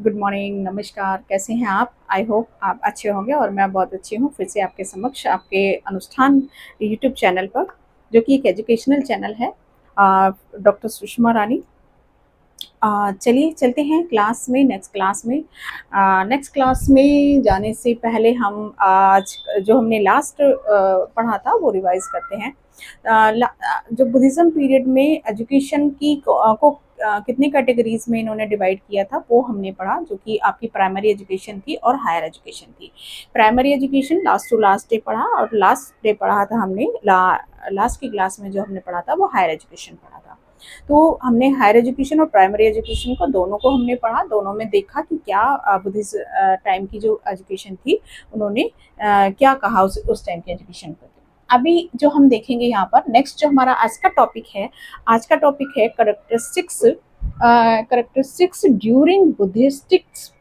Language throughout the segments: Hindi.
गुड मॉर्निंग, नमस्कार। कैसे हैं आप? आई होप आप अच्छे होंगे और मैं बहुत अच्छी हूँ। फिर से आपके समक्ष आपके अनुष्ठान यूट्यूब चैनल पर, जो कि एक एजुकेशनल चैनल है, डॉक्टर सुषमा रानी। चलिए चलते हैं क्लास में, नेक्स्ट क्लास में। नेक्स्ट क्लास में जाने से पहले हम आज जो हमने लास्ट पढ़ा था वो रिवाइज करते हैं। जो बुद्धिज़्म पीरियड में एजुकेशन की को कितनी कैटेगरीज में इन्होंने डिवाइड किया था वो हमने पढ़ा, जो कि आपकी प्राइमरी एजुकेशन थी और हायर एजुकेशन थी। Primary education last to last day पढ़ा, और लास्ट डे पढ़ा था हमने लास्ट की क्लास में जो हमने पढ़ा था वो हायर एजुकेशन पढ़ा था। तो हमने हायर एजुकेशन और प्राइमरी एजुकेशन को दोनों को हमने पढ़ा, दोनों में देखा कि क्या बुद्धिस्ट टाइम की जो एजुकेशन थी उन्होंने क्या कहा उस टाइम की एजुकेशन पर। अभी जो हम देखेंगे यहाँ पर नेक्स्ट जो हमारा आज का टॉपिक है, करेक्टरिस्टिक्स ड्यूरिंग बुद्धिस्टिक्स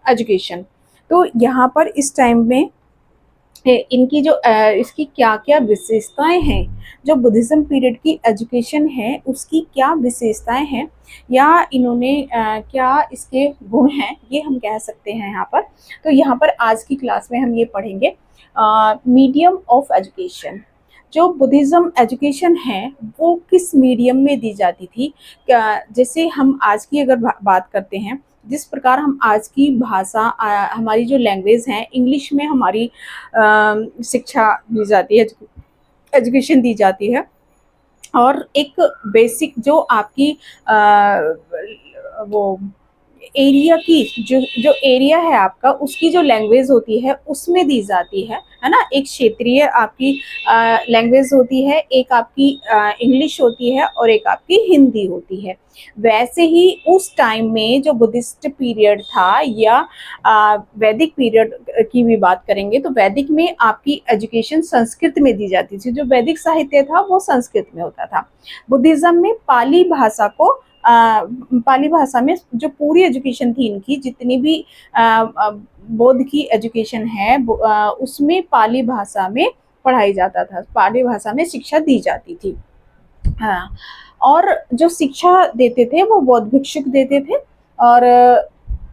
एजुकेशन। तो यहाँ पर इस टाइम में इनकी जो इसकी क्या क्या विशेषताएं हैं, जो बुद्धिज़्म पीरियड की एजुकेशन है उसकी क्या विशेषताएं हैं, या इन्होंने क्या इसके गुण हैं, ये हम कह सकते हैं यहाँ पर। तो यहाँ पर आज की क्लास में हम ये पढ़ेंगे मीडियम ऑफ एजुकेशन। जो बुद्धिज़्म एजुकेशन है वो किस मीडियम में दी जाती थी। जैसे हम आज की अगर बात करते हैं, जिस प्रकार हम आज की भाषा हमारी जो लैंग्वेज है इंग्लिश में हमारी शिक्षा दी जाती है, एजुकेशन दी जाती है, और एक बेसिक जो आपकी वो एरिया की जो एरिया है आपका, उसकी जो लैंग्वेज होती है उसमें दी जाती है ना। एक क्षेत्रीय आपकी लैंग्वेज होती है, एक आपकी इंग्लिश होती है और एक आपकी हिंदी होती है। वैसे ही उस टाइम में जो बुद्धिस्ट पीरियड था या वैदिक पीरियड की भी बात करेंगे तो वैदिक में आपकी एजुकेशन संस्कृत में दी जाती थी। जो वैदिक साहित्य था वो संस्कृत में होता था। बुद्धिज्म में पाली भाषा में जो पूरी एजुकेशन थी इनकी, जितनी भी बौद्ध की एजुकेशन है उसमें पाली भाषा में पढ़ाई जाता था, पाली भाषा में शिक्षा दी जाती थी। हाँ, और जो शिक्षा देते थे वो बौद्ध भिक्षुक देते थे। और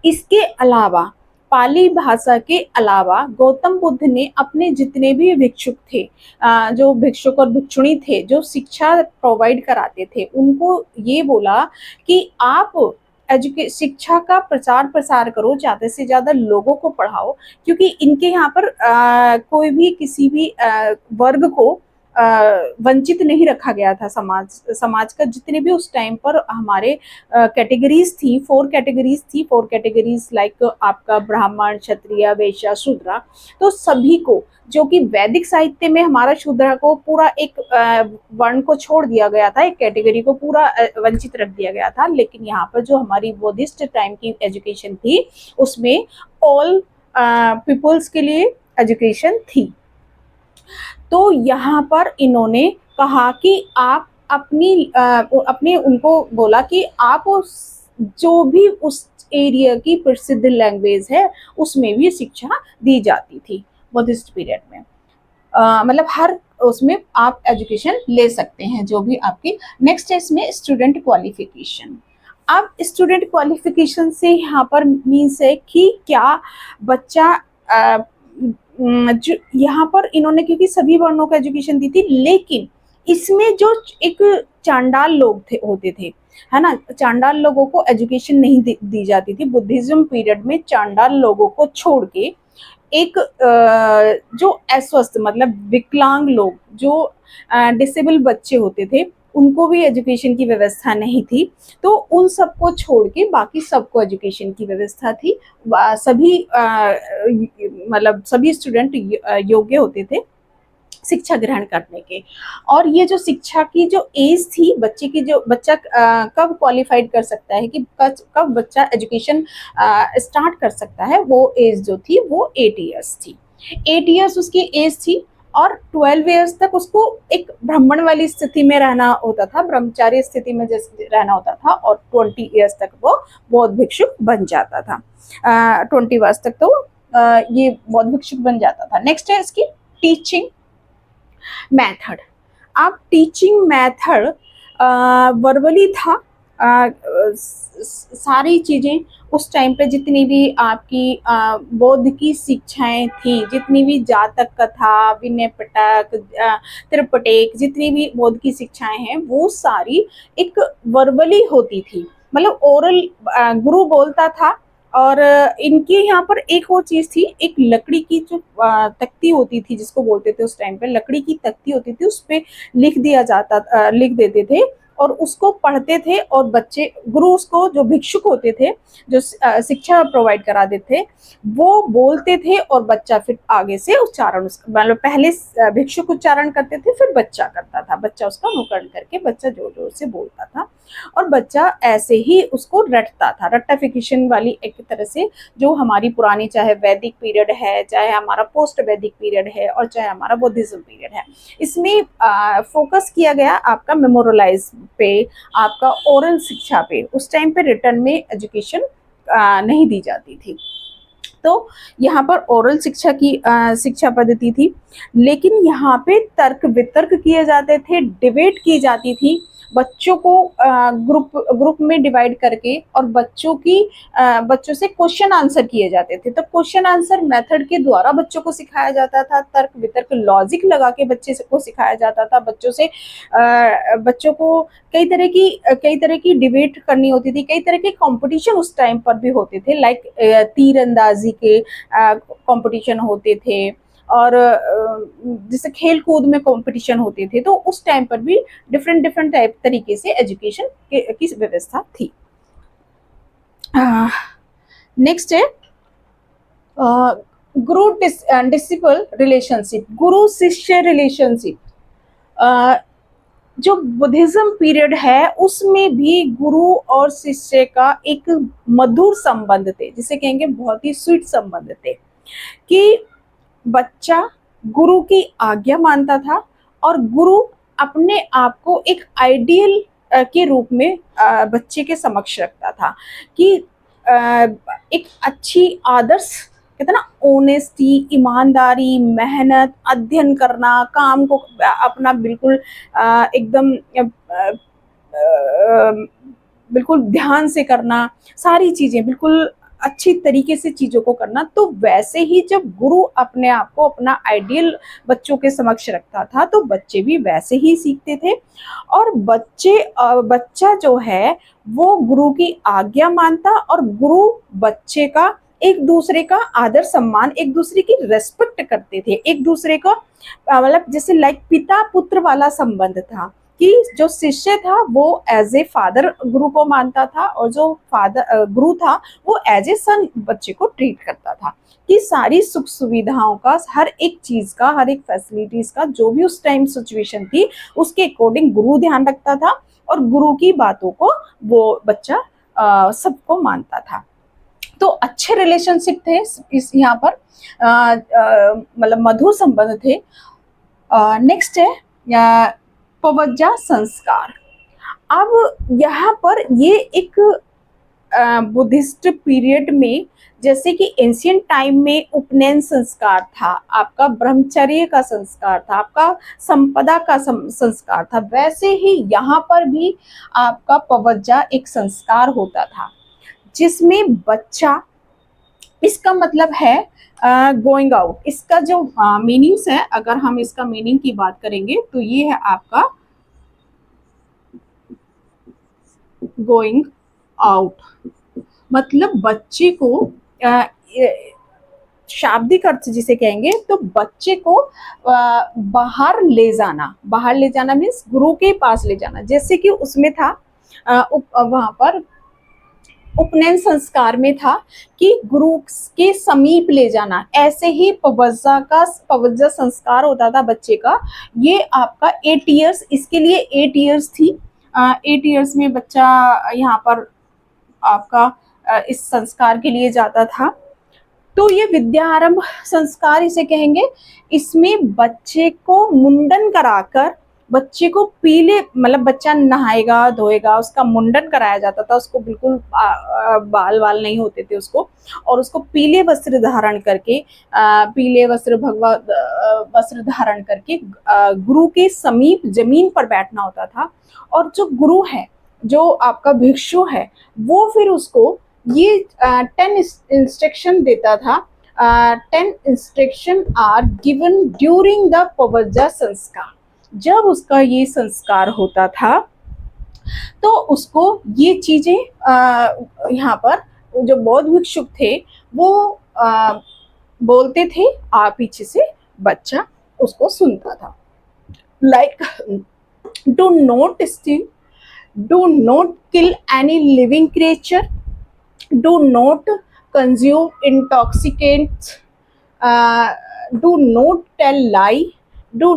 इसके अलावा पाली भाषा के अलावा गौतम बुद्ध ने अपने जितने भी भिक्षुक थे, जो भिक्षुक और भिक्षुणी थे जो शिक्षा प्रोवाइड कराते थे, उनको ये बोला कि आप शिक्षा का प्रचार प्रसार करो, ज़्यादा से ज़्यादा लोगों को पढ़ाओ, क्योंकि इनके यहाँ पर कोई भी किसी भी वर्ग को वंचित नहीं रखा गया था। समाज का जितने भी उस टाइम पर हमारे कैटेगरीज थी, 4 कैटेगरीज लाइक आपका ब्राह्मण, क्षत्रिय, वैश्य, शूद्र। तो सभी को, जो कि वैदिक साहित्य में हमारा शूद्र को पूरा एक वर्ण को छोड़ दिया गया था, एक कैटेगरी को पूरा वंचित रख दिया गया था, लेकिन यहाँ पर जो हमारी बुद्धिस्ट टाइम की एजुकेशन थी उसमें ऑल पीपल्स के लिए एजुकेशन थी। तो यहाँ पर इन्होंने कहा कि आप अपने उनको बोला कि आप जो भी उस एरिया की प्रसिद्ध लैंग्वेज है उसमें भी शिक्षा दी जाती थी बुद्धिस्ट पीरियड में। मतलब हर उसमें आप एजुकेशन ले सकते हैं जो भी आपकी। नेक्स्ट है इसमें स्टूडेंट क्वालिफिकेशन। अब स्टूडेंट क्वालिफिकेशन से यहाँ पर मीन्स है कि क्या बच्चा जो यहाँ पर इन्होंने, क्योंकि सभी वर्णों को एजुकेशन दी थी, लेकिन इसमें जो एक चांडाल लोग होते थे, है ना, चांडाल लोगों को एजुकेशन नहीं दी जाती थी। बुद्धिज्म पीरियड में चांडाल लोगों को छोड़ के एक जो अस्वस्थ मतलब विकलांग लोग, जो डिसेबल बच्चे होते थे, उनको भी एजुकेशन की व्यवस्था नहीं थी। तो उन सबको छोड़ के बाकी सबको एजुकेशन की व्यवस्था थी। सभी मतलब सभी स्टूडेंट योग्य होते थे शिक्षा ग्रहण करने के। और ये जो शिक्षा की जो एज थी बच्चे की, जो बच्चा कब क्वालिफाइड कर सकता है कि कब बच्चा एजुकेशन स्टार्ट कर सकता है, वो एज जो थी वो 8 ईयर्स थी। 8 ईयर्स उसकी एज थी, और 12 ईयर्स तक उसको एक ब्राह्मण वाली स्थिति में रहना होता था, ब्रह्मचारी स्थिति में जैसे रहना होता था, और 20 ईयर्स तक वो बौद्ध भिक्षुक बन जाता था। 20 वर्ष तक तो ये बौद्ध भिक्षुक बन जाता था। नेक्स्ट है इसकी टीचिंग मेथड। अब टीचिंग मेथड वर्बली था सारी चीजें उस टाइम पे जितनी भी आपकी बौद्ध की शिक्षाएं थी, जितनी भी जातक कथा, विनय पिटक, त्रिपिटक, जितनी भी बौद्ध की शिक्षाएं हैं वो सारी एक वर्बली होती थी, मतलब ओरल गुरु बोलता था। और इनके यहाँ पर एक और चीज थी, एक लकड़ी की जो तख्ती होती थी जिसको बोलते थे उस टाइम पे, लकड़ी की तख्ती होती थी, उस पे लिख देते थे और उसको पढ़ते थे, और बच्चे गुरु उसको जो भिक्षुक होते थे जो शिक्षा प्रोवाइड करा देते थे वो बोलते थे, और बच्चा फिर आगे से उच्चारण, मतलब पहले भिक्षुक उच्चारण करते थे फिर बच्चा करता था, बच्चा उसका अनुकरण करके बच्चा जोर जोर से बोलता था और बच्चा ऐसे ही उसको रटता था। रट्टाफिकेशन वाली एक तरह से जो हमारी पुरानी, चाहे वैदिक पीरियड है, चाहे हमारा पोस्ट वैदिक पीरियड है, और चाहे हमारा बुद्धिज्म पीरियड है, इसमें फोकस किया गया आपका मेमोरलाइज पे, आपका ओरल शिक्षा पे। उस टाइम पे रिटर्न में एजुकेशन नहीं दी जाती थी, तो यहाँ पर ओरल शिक्षा की शिक्षा पद्धति थी। लेकिन यहाँ पे तर्क वितर्क किए जाते थे, डिबेट की जाती थी, बच्चों को ग्रुप ग्रुप में डिवाइड करके, और बच्चों से क्वेश्चन आंसर किए जाते थे। तो क्वेश्चन आंसर मेथड के द्वारा बच्चों को सिखाया जाता था, तर्क वितर्क लॉजिक लगा के बच्चे को सिखाया जाता था। बच्चों को कई तरह की डिबेट करनी होती थी, कई तरह के कंपटीशन उस टाइम पर भी होते थे, लाइक तीरंदाजी के कंपटीशन होते थे, और जैसे खेल कूद में कंपटीशन होते थे। तो उस टाइम पर भी डिफरेंट डिफरेंट टाइप तरीके से एजुकेशन की व्यवस्था थी। नेक्स्ट है गुरु डिसिपल रिलेशनशिप, गुरु शिष्य रिलेशनशिप। जो बुद्धिज्म पीरियड है उसमें भी गुरु और शिष्य का एक मधुर संबंध थे, जिसे कहेंगे बहुत ही स्वीट संबंध थे, कि बच्चा गुरु की आज्ञा मानता था और गुरु अपने आप को एक आइडियल के रूप में बच्चे के समक्ष रखता था, कि एक अच्छी आदर्श, कहते ना, ऑनेस्टी, ईमानदारी, मेहनत, अध्ययन करना, काम को अपना बिल्कुल एकदम बिल्कुल ध्यान से करना, सारी चीजें बिल्कुल अच्छी तरीके से चीजों को करना। तो वैसे ही जब गुरु अपने आप को अपना आइडियल बच्चों के समक्ष रखता था तो बच्चे भी वैसे ही सीखते थे, और बच्चा जो है वो गुरु की आज्ञा मानता, और गुरु बच्चे का एक दूसरे का आदर सम्मान, एक दूसरे की रेस्पेक्ट करते थे, एक दूसरे को मतलब जैसे लाइक पिता पुत्र वाला संबंध था, कि जो शिष्य था वो एज ए फादर गुरु को मानता था, और जो गुरु था वो एज ए सन बच्चे को ट्रीट करता था, कि सारी सुख सुविधाओं का, हर एक चीज का, हर एक फैसिलिटीज का, जो भी उस टाइम सिचुएशन थी उसके अकॉर्डिंग गुरु ध्यान रखता था, और गुरु की बातों को वो बच्चा सबको मानता था। तो अच्छे रिलेशनशिप थे इस यहाँ पर, मतलब मधुर संबंध थे। नेक्स्ट है पवज्जा संस्कार। अब यहाँ पर ये एक बुद्धिस्ट पीरियड में, जैसे कि एंशियंट टाइम में उपनयन संस्कार था, आपका ब्रह्मचर्य का संस्कार था, आपका संपदा का संस्कार था, वैसे ही यहाँ पर भी आपका पवज्जा एक संस्कार होता था, जिसमें बच्चा, इसका मतलब है गोइंग आउट। इसका जो मीनिंग्स है, अगर हम इसका मीनिंग की बात करेंगे तो ये है आपका गोइंग आउट, मतलब बच्चे को शाब्दिक अर्थ जिसे कहेंगे तो बच्चे को बाहर ले जाना। बाहर ले जाना मीन्स गुरु के पास ले जाना, जैसे कि उसमें था वहां पर उपनयन संस्कार में था कि गुरु के समीप ले जाना। ऐसे ही पवज्जा संस्कार होता था बच्चे का। ये आपका 8 इयर्स, इसके लिए 8 इयर्स थी। 8 इयर्स में बच्चा यहाँ पर आपका इस संस्कार के लिए जाता था। तो ये विद्यारंभ संस्कार इसे कहेंगे। इसमें बच्चे को मुंडन कराकर, बच्चे को पीले, मतलब बच्चा नहाएगा धोएगा, उसका मुंडन कराया जाता था, उसको बिल्कुल बाल वाल नहीं होते थे उसको, और उसको पीले वस्त्र धारण करके, पीले वस्त्र भगवा वस्त्र धारण करके गुरु के समीप जमीन पर बैठना होता था। और जो गुरु है जो आपका भिक्षु है वो फिर उसको ये 10 इंस्ट्रक्शन देता था। 10 instruction are given during the पवज्जा संस्कार। जब उसका ये संस्कार होता था तो उसको ये चीजें यहाँ पर जो बौद्ध भिक्षुक थे वो बोलते थे, पीछे से बच्चा उसको सुनता था। Like do not steal, do not kill any living creature, do not consume intoxicants, do not tell lie, do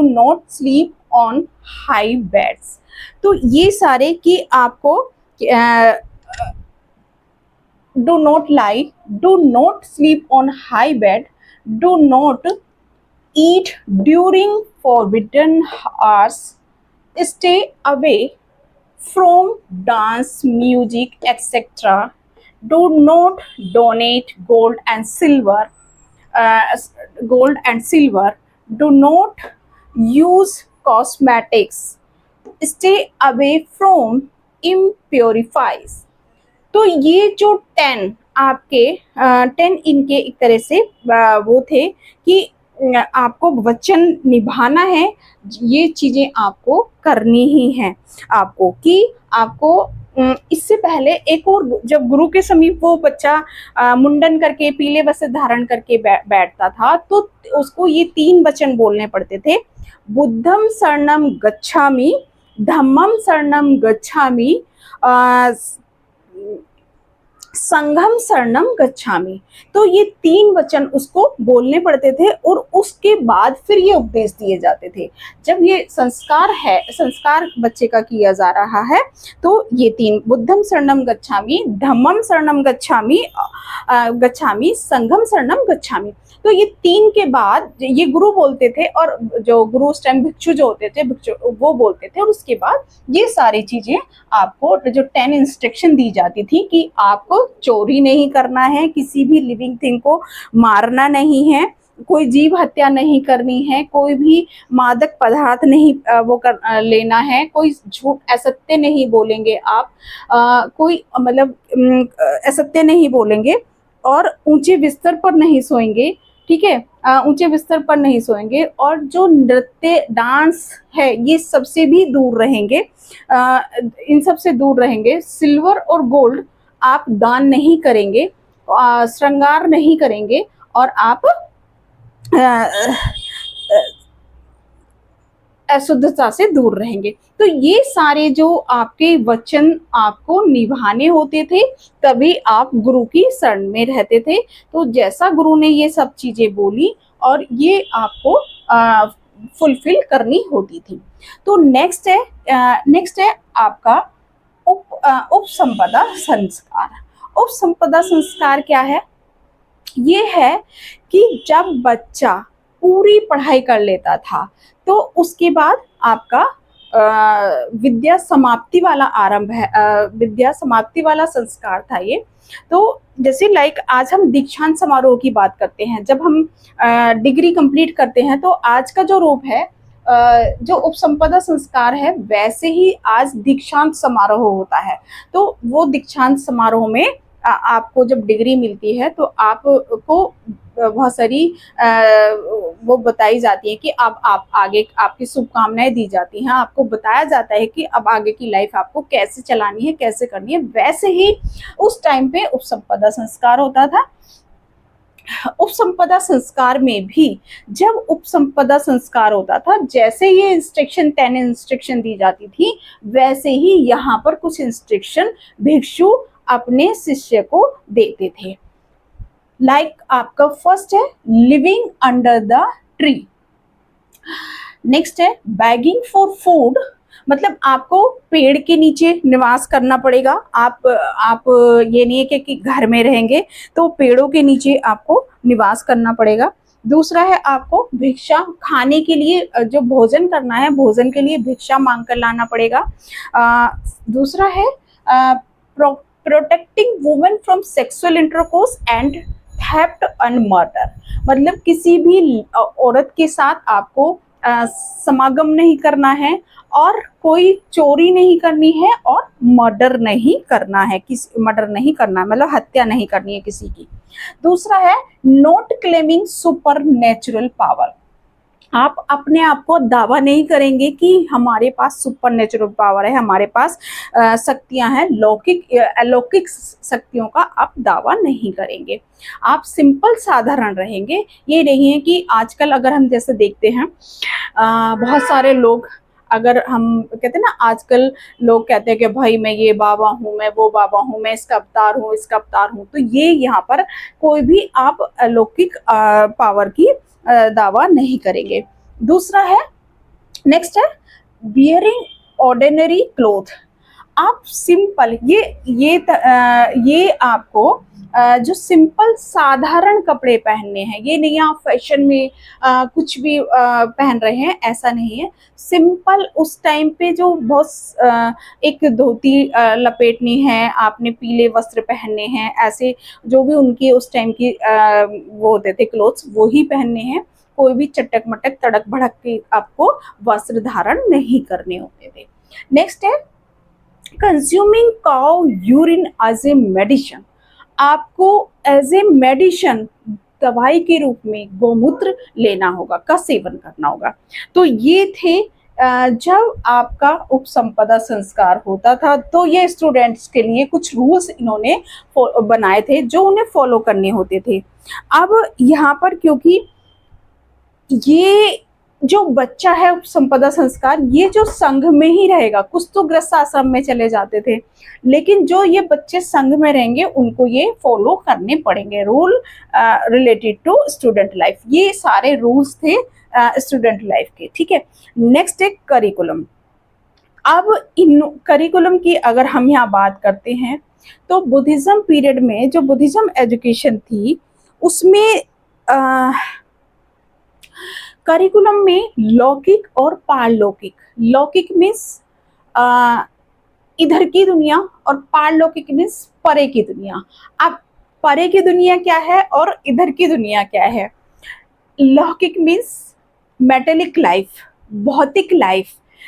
not sleep on high beds. तो ये सारे कि आपको do not lie, do not sleep on high bed, do not eat during forbidden hours, stay away from dance, music, etc. Do not donate gold and silver. Do not use cosmetics. Stay away from impurifies. तो ये जो 10 आपके 10 इनके एक तरह से वो थे कि आपको वचन निभाना है, ये चीजें आपको करनी ही हैं आपको, कि आपको इससे पहले एक और जब गुरु के समीप वो बच्चा मुंडन करके पीले वस्त्र धारण करके बैठता था तो उसको ये 3 वचन बोलने पड़ते थे। बुद्धम शरणम गच्छामि, धम्मम शरणम गच्छामि, संघम शरणम गच्छामि। तो ये 3 वचन उसको बोलने पड़ते थे और उसके बाद फिर ये उपदेश दिए जाते थे। जब ये संस्कार बच्चे का किया जा रहा है तो ये 3 बुद्धम शरणम गच्छामि, धम्मम शरणम गच्छामि, संघम शरणम गच्छामि। तो ये 3 के बाद ये गुरु बोलते थे और जो गुरु उस टाइम भिक्षु जो होते थे वो बोलते थे, और उसके बाद ये सारी चीजें आपको जो 10 इंस्ट्रक्शन दी जाती थी कि आपको चोरी नहीं करना है, किसी भी लिविंग थिंग को मारना नहीं है, कोई जीव हत्या नहीं करनी है, कोई भी मादक पदार्थ नहीं लेना है, कोई झूठ असत्य नहीं बोलेंगे आप, कोई मतलब असत्य नहीं बोलेंगे, और ऊंचे बिस्तर पर नहीं सोएंगे, ठीक है, ऊंचे बिस्तर पर नहीं सोएंगे, और जो नृत्य डांस है ये सबसे भी दूर रहेंगे, इन सब से दूर रहेंगे। सिल्वर और गोल्ड आप दान नहीं करेंगे, श्रृंगार नहीं करेंगे, और आप अशुद्धता से दूर रहेंगे। तो ये सारे जो आपके वचन आपको निभाने होते थे तभी आप गुरु की शरण में रहते थे। तो जैसा गुरु ने ये सब चीजें बोली और ये आपको फुलफिल करनी होती थी। तो नेक्स्ट है आपका उपसंपदा संस्कार। उपसंपदा संस्कार क्या है? ये है कि जब बच्चा पूरी पढ़ाई कर लेता था तो उसके बाद आपका विद्या समाप्ति वाला आरंभ है, विद्या समाप्ति वाला संस्कार था ये। तो जैसे लाइक आज हम दीक्षांत समारोह की बात करते हैं, जब हम डिग्री कंप्लीट करते हैं तो आज का जो रूप है, जो उपसंपदा संस्कार है, वैसे ही आज दीक्षांत समारोह होता है। तो वो दीक्षांत समारोह में आपको जब डिग्री मिलती है तो आपको बहुत सारी वो बताई जाती है कि अब आप आगे, आपकी शुभकामनाएं दी जाती हैं, आपको बताया जाता है कि अब आगे की लाइफ आपको कैसे चलानी है, कैसे करनी है। वैसे ही उस टाइम पे उपसंपदा संस्कार होता था। उपसंपदा संस्कार में भी जब उपसंपदा संस्कार होता था, जैसे ये इंस्ट्रक्शन 10 इंस्ट्रक्शन दी जाती थी, वैसे ही यहाँ पर कुछ इंस्ट्रक्शन भिक्षु अपने शिष्य को देते थे। लाइक आपका फर्स्ट है living under the tree. Next है बैगिंग फॉर फूड, मतलब आपको पेड़ के नीचे निवास करना पड़ेगा। आप ये नहीं है कि घर में रहेंगे, तो पेड़ों के नीचे आपको निवास करना पड़ेगा। दूसरा है आपको भिक्षा, खाने के लिए जो भोजन करना है, भोजन के लिए भिक्षा मांग कर लाना पड़ेगा। दूसरा है protecting women from sexual intercourse and theft and murder, मतलब किसी भी औरत के साथ आपको समागम नहीं करना है, और कोई चोरी नहीं करनी है, और मर्डर नहीं करना है, मर्डर नहीं करना मतलब हत्या नहीं करनी है किसी की। दूसरा है not claiming super natural power. आप अपने आप को दावा नहीं करेंगे कि हमारे पास सुपर नेचुरल पावर है, हमारे पास शक्तियां हैं, लौकिक अलौकिक शक्तियों का आप दावा नहीं करेंगे। आप सिंपल साधारण रहेंगे। ये नहीं है कि आजकल अगर हम जैसे देखते हैं बहुत सारे लोग, अगर हम कहते हैं ना, आजकल लोग कहते हैं कि भाई मैं ये बाबा हूँ, मैं वो बाबा हूँ, मैं इसका अवतार हूँ, इसका अवतार हूँ। तो ये यहाँ पर कोई भी आप अलौकिक पावर की दावा नहीं करेंगे। दूसरा है, नेक्स्ट है बियरिंग ऑर्डिनरी क्लोथ। आप सिंपल ये आपको जो सिंपल साधारण कपड़े पहनने हैं, ये नहीं आप फैशन में कुछ भी पहन रहे हैं, ऐसा नहीं है। सिंपल उस टाइम पे जो बहुत एक धोती लपेटनी है, आपने पीले वस्त्र पहनने हैं, ऐसे जो भी उनके उस टाइम की वो होते थे क्लोथ्स, वो ही पहनने हैं। कोई भी चटक मटक तड़क भड़क के आपको वस्त्र धारण नहीं करने होते थे। नेक्स्ट है consuming cow urine as a medicine. आपको एज ए मेडिसिन, दवाई के रूप में गौमूत्र लेना होगा, का सेवन करना होगा। तो ये थे जब आपका उपसंपदा संस्कार होता था, तो ये स्टूडेंट्स के लिए कुछ रूल्स इन्होंने बनाए थे जो उन्हें फॉलो करने होते थे। अब यहाँ पर क्योंकि ये जो बच्चा है संपदा संस्कार, ये जो संघ में ही रहेगा, कुछ तो गृहस्थ आश्रम में चले जाते थे, लेकिन जो ये बच्चे संघ में रहेंगे उनको ये फॉलो करने पड़ेंगे, rule related to student life. ये सारे रूल्स थे स्टूडेंट लाइफ के, ठीक है। नेक्स्ट है करिकुलम। अब इन करिकुलम की अगर हम यहाँ बात करते हैं, तो बुद्धिज्म पीरियड में जो बुद्धिज्म एजुकेशन थी, उसमें करिकुलम में लौकिक और पारलौकिक, लौकिक मीन्स इधर की दुनिया, और पारलौकिक मीन्स परे की दुनिया। अब परे की दुनिया क्या है और इधर की दुनिया क्या है? लौकिक मीन्स मेटेलिक लाइफ, भौतिक लाइफ,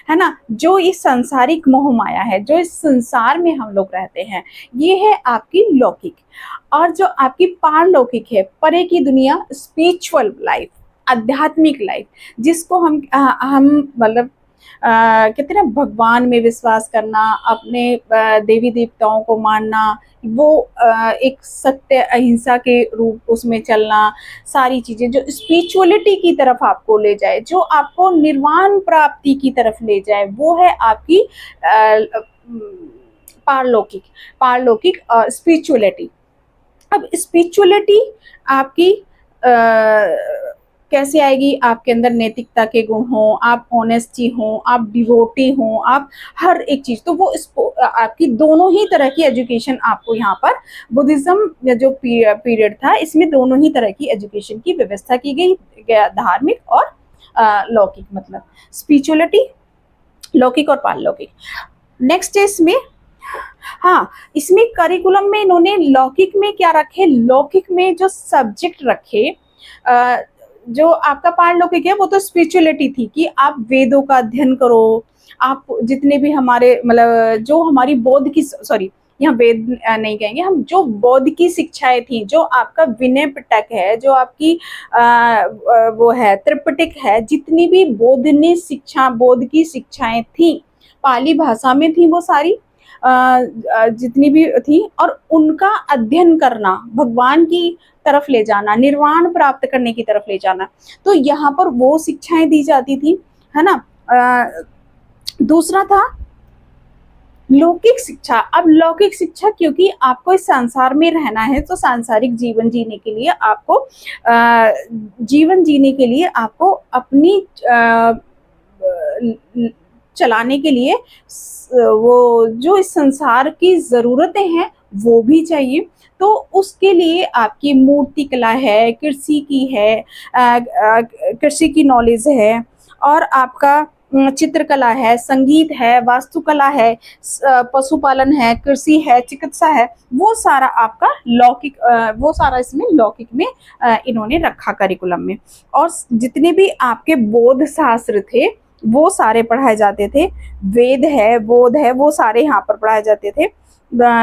है ना, जो इस सांसारिक मोह माया है, जो इस संसार में हम लोग रहते हैं, ये है आपकी लौकिक। और जो आपकी पारलौकिक है, परे की दुनिया, स्पिरिचुअल लाइफ, आध्यात्मिक लाइफ, जिसको हम मतलब कहते हैं ना, भगवान में विश्वास करना, अपने देवी देवताओं को मानना, वो एक सत्य अहिंसा के रूप उसमें चलना, सारी चीजें जो स्पिरिचुअलिटी की तरफ आपको ले जाए, जो आपको निर्वाण प्राप्ति की तरफ ले जाए, वो है आपकी पारलौकिक, पारलौकिक स्पिरिचुअलिटी। अब स्पिरिचुअलिटी आपकी कैसे आएगी? आपके अंदर नैतिकता के गुण हो, आप ऑनेस्टी हो, आप डिवोटी हो, आप हर एक चीज, तो वो आपकी दोनों ही तरह की एजुकेशन आपको यहाँ पर बुद्धिज्म जो पीरियड था, इसमें दोनों ही तरह की एजुकेशन की व्यवस्था की गई, धार्मिक और लौकिक, मतलब स्पिरिचुअलिटी, लौकिक और पारलौकिक। नेक्स्ट है इसमें, हाँ, इसमें करिकुलम में इन्होंने लौकिक में क्या रखे, लौकिक में जो सब्जेक्ट रखे, जो आपका पारलौकिक है वो तो स्पिरिचुअलिटी थी कि आप वेदों का अध्ययन करो, आप जितने भी हमारे मतलब जो हमारी बौद्ध की, सॉरी यहाँ वेद नहीं कहेंगे हम, जो बौद्ध की शिक्षाएं थी, जो आपका विनय पिटक है, जो आपकी वो है त्रिपिटक है, जितनी भी बौद्ध की शिक्षाएं थी, पाली भाषा में थी वो सारी, जितनी भी थी, और उनका अध्ययन करना, भगवान की तरफ ले जाना, निर्वाण प्राप्त करने की तरफ ले जाना, तो यहाँ पर वो शिक्षाएं दी जाती थी, है ना। दूसरा था लौकिक शिक्षा। अब लौकिक शिक्षा, क्योंकि आपको इस संसार में रहना है, तो सांसारिक जीवन जीने के लिए आपको अपनी चलाने के लिए वो जो इस संसार की जरूरतें हैं वो भी चाहिए। तो उसके लिए आपकी मूर्ति कला है, कृषि की है, कृषि की नॉलेज है, और आपका चित्रकला है, संगीत है, वास्तुकला है, पशुपालन है, कृषि है, चिकित्सा है, वो सारा आपका लौकिक वो सारा इसमें लौकिक में इन्होंने रखा करिकुलम में। और जितने भी आपके बौद्ध शास्त्र थे वो सारे पढ़ाए जाते थे। वेद है, बोध है, वो सारे यहाँ पर पढ़ाए जाते थे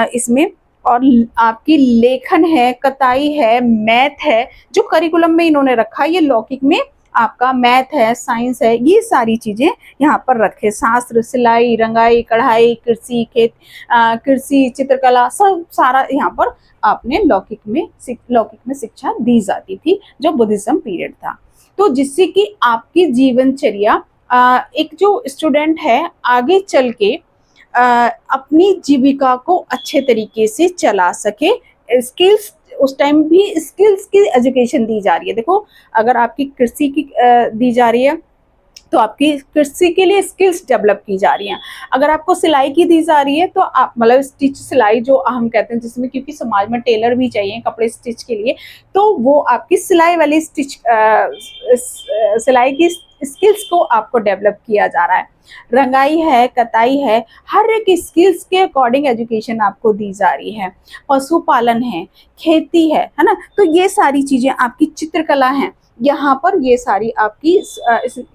इसमें। और आपकी लेखन है, कताई है, मैथ है, जो करिकुलम में इन्होंने रखा, ये लौकिक में आपका मैथ है, साइंस है, ये सारी चीजें यहाँ पर रखे। शास्त्र, सिलाई, रंगाई, कढ़ाई, कृषि, कृषि, चित्रकला, सब सारा यहाँ पर आपने लौकिक में शिक्षा दी जाती थी, जो बुद्धिज्म पीरियड था। तो जिससे कि आपकी जीवनचर्या एक जो स्टूडेंट है आगे चल के अपनी जीविका को अच्छे तरीके से चला सके। स्किल्स, उस टाइम भी स्किल्स की एजुकेशन दी जा रही है। देखो, अगर आपकी कृषि की दी जा रही है तो आपकी कृषि के लिए स्किल्स डेवलप की जा रही हैं। अगर आपको सिलाई की दी जा रही है तो आप मतलब स्टिच सिलाई जो हम कहते हैं, जिसमें क्योंकि समाज में टेलर भी चाहिए कपड़े स्टिच के लिए, तो वो आपकी सिलाई वाली सिलाई की स्किल्स को आपको डेवलप किया जा रहा है। रंगाई है, कताई है, हर एक स्किल्स के अकॉर्डिंग एजुकेशन आपको दी जा रही है। पशुपालन है, खेती है ना, तो ये सारी चीजें आपकी चित्रकला है, यहाँ पर ये सारी आपकी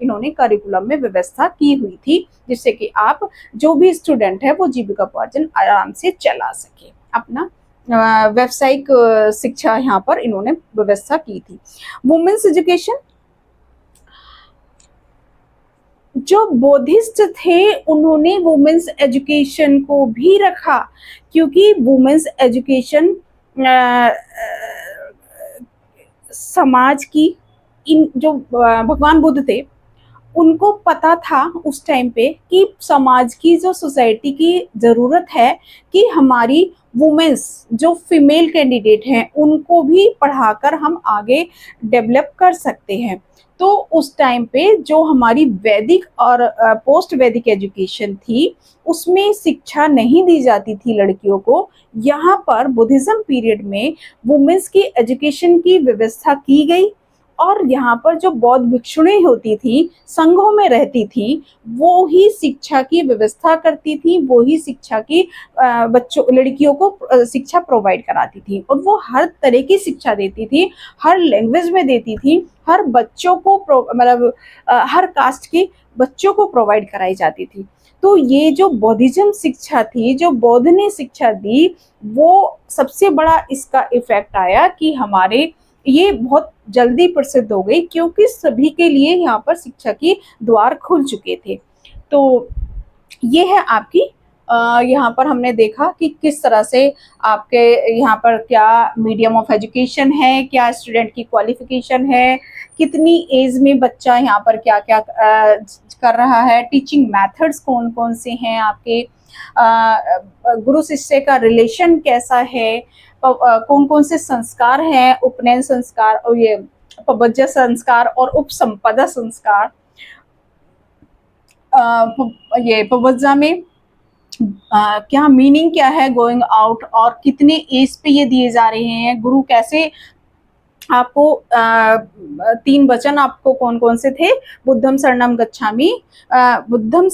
इन्होंने करिकुलम में व्यवस्था की हुई थी, जिससे कि आप जो भी स्टूडेंट है वो जीविकोपार्जन आराम से चला सके। अपना व्यावसायिक शिक्षा यहाँ पर इन्होंने व्यवस्था की थी। वुमेन्स एजुकेशन, जो बौद्धिस्ट थे उन्होंने वुमेन्स एजुकेशन को भी रखा, क्योंकि वुमेन्स एजुकेशन समाज की, इन जो भगवान बुद्ध थे उनको पता था उस टाइम पे कि समाज की, जो सोसाइटी की ज़रूरत है कि हमारी वुमेन्स जो फीमेल कैंडिडेट हैं उनको भी पढ़ाकर हम आगे डेवलप कर सकते हैं। तो उस टाइम पे जो हमारी वैदिक और पोस्ट वैदिक एजुकेशन थी उसमें शिक्षा नहीं दी जाती थी लड़कियों को। यहाँ पर बुद्धिज्म पीरियड में वुमेन्स की एजुकेशन की व्यवस्था की गई, और यहाँ पर जो बौद्ध भिक्षुणी होती थी, संघों में रहती थी, वो ही शिक्षा की व्यवस्था करती थी, वो ही शिक्षा की बच्चों लड़कियों को शिक्षा प्रोवाइड कराती थी, और वो हर तरह की शिक्षा देती थी, हर लैंग्वेज में देती थी, हर बच्चों को मतलब हर कास्ट के बच्चों को प्रोवाइड कराई जाती थी। तो ये जो बौद्धिज्म शिक्षा थी, जो बौद्ध ने शिक्षा दी, वो सबसे बड़ा इसका इफेक्ट आया कि हमारे ये बहुत जल्दी प्रसिद्ध हो गई, क्योंकि सभी के लिए यहाँ पर शिक्षा की द्वार खुल चुके थे। तो ये है आपकी यहाँ पर हमने देखा कि किस तरह से आपके यहाँ पर क्या मीडियम ऑफ एजुकेशन है, क्या स्टूडेंट की क्वालिफिकेशन है, कितनी एज में बच्चा यहाँ पर क्या क्या कर रहा है, टीचिंग मेथड्स कौन कौन से हैं आपके, गुरु शिष्य का रिलेशन कैसा है, कौन कौन से संस्कार हैं, उपनयन संस्कार और ये पवज्य संस्कार और उपसंपदा संस्कार। ये पवज्जा में क्या मीनिंग क्या है गोइंग आउट, और कितने एज पे ये दिए जा रहे हैं, गुरु कैसे आपको 3 वचन आपको कौन कौन से थे, बुद्धम शरणम गच्छामि, धम्मम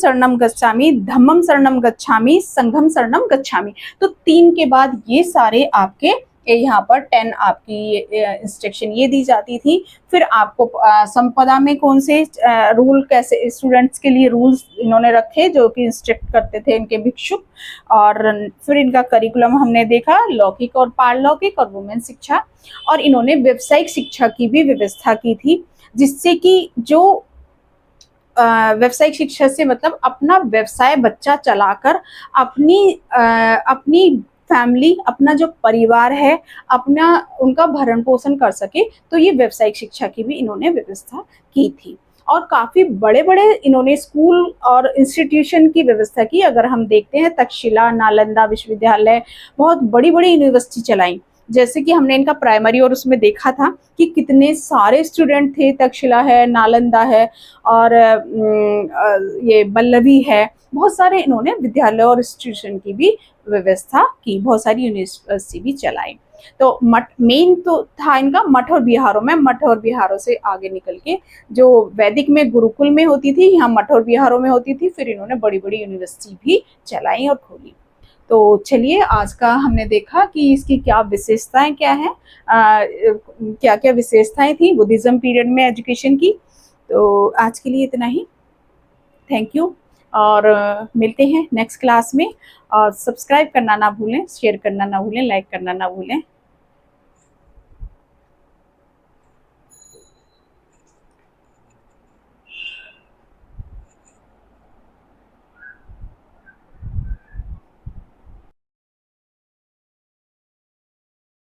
शरणम गच्छामि, संघम शरणम गच्छामि। तो 3 के बाद ये सारे आपके यहाँ पर 10 आपकी इंस्ट्रक्शन ये दी जाती थी। फिर आपको संपदा में कौन से रूल, कैसे स्टूडेंट्स के लिए रूल्स इन्होंने रखे जो कि इंस्ट्रक्ट करते थे इनके भिक्षुक। और फिर इनका करिकुलम हमने देखा, लौकिक और पारलौकिक और वुमेन शिक्षा। और इन्होंने व्यावसायिक शिक्षा की भी व्यवस्था की थी, जिससे कि जो व्यावसायिक शिक्षा से मतलब अपना व्यवसाय बच्चा चलाकर अपनी फैमिली, अपना जो परिवार है, अपना उनका भरण पोषण कर सके। तो ये व्यावसायिक शिक्षा की भी इन्होंने व्यवस्था की थी। और काफ़ी बड़े बड़े इन्होंने स्कूल और इंस्टीट्यूशन की व्यवस्था की। अगर हम देखते हैं तक्षशिला, नालंदा विश्वविद्यालय, बहुत बड़ी बड़ी यूनिवर्सिटी चलाई। जैसे कि हमने इनका प्राइमरी और उसमें देखा था कि कितने सारे स्टूडेंट थे, तक्षशिला है, नालंदा है और ये बल्लभी है, बहुत सारे इन्होंने विद्यालय और इंस्टीट्यूशन की भी व्यवस्था की, बहुत सारी यूनिवर्सिटी भी चलाई। तो मठ मेन तो था इनका मठ और बिहारों में, मठ और बिहारों से आगे निकल के जो वैदिक में गुरुकुल में होती थी, यहाँ मठ और बिहारों में होती थी, फिर इन्होंने बड़ी बड़ी यूनिवर्सिटी भी चलाई और खोली। तो चलिए आज का हमने देखा कि इसकी क्या विशेषताएं क्या है, क्या क्या विशेषताएं थी बुद्धिज्म पीरियड में एजुकेशन की। तो आज के लिए इतना ही, थैंक यू, और मिलते हैं नेक्स्ट क्लास में। और सब्सक्राइब करना ना भूलें, शेयर करना ना भूलें, लाइक करना ना भूलें।